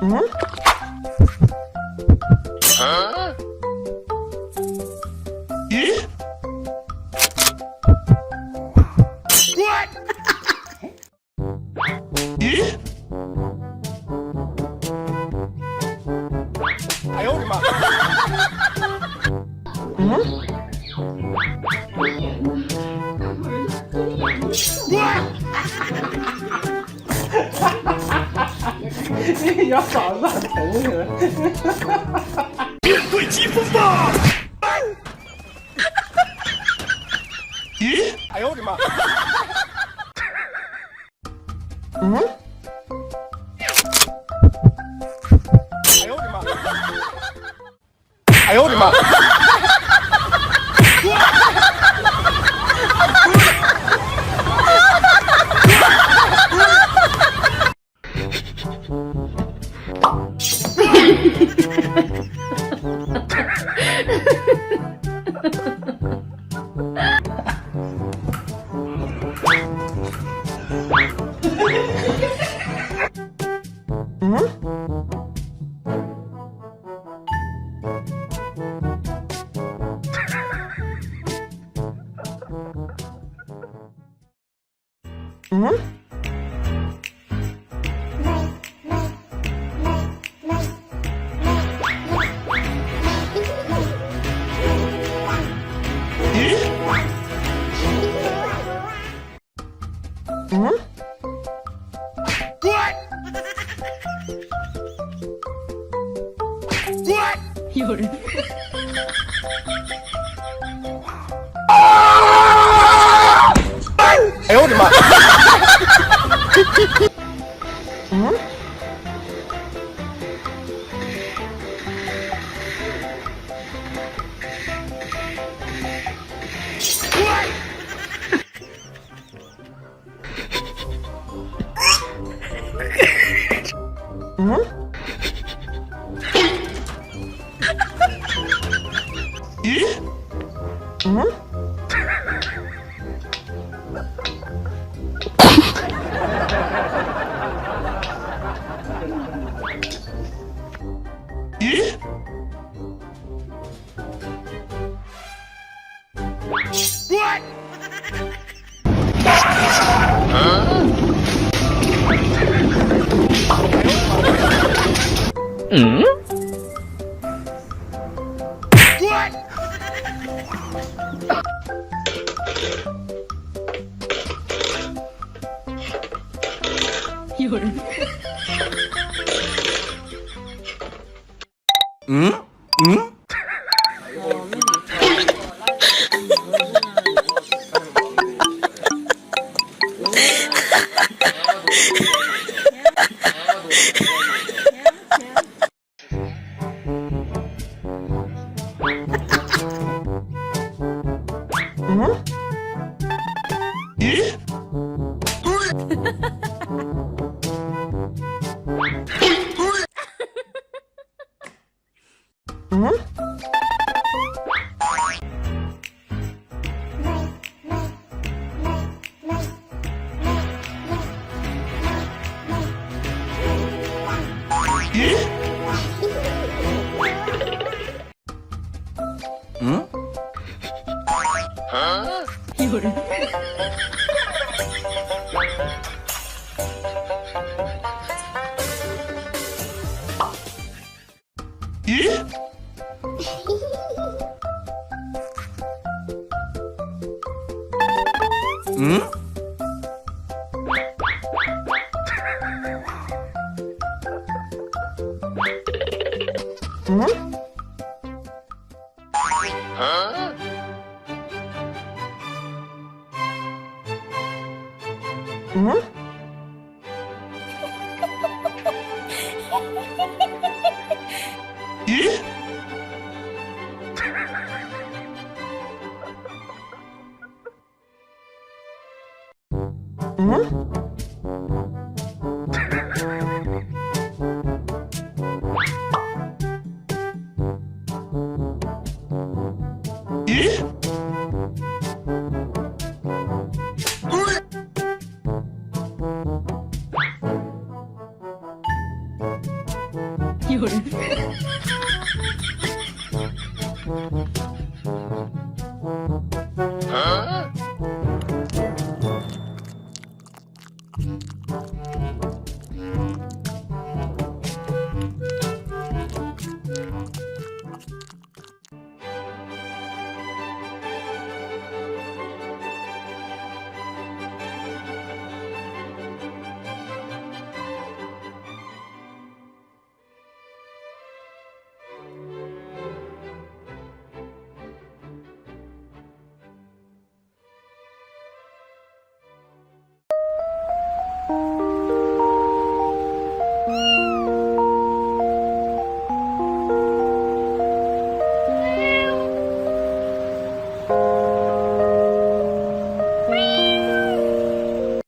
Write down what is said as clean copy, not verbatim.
응? 예? 예? 哎呦我的妈！ 응?咬嗓子咋疼呢？面对疾风吧！ 예? 哎呦我的妈！ 응? 哎呦我的妈！哎呦我的妈！ 응? 응? 예? 응?哎呦我的妈！ 응? 응? 예? 응? 예? 응? 응? 응? 응? 예? 응? 예? 응? 예? 응? 응? 응? 예? 응? 예?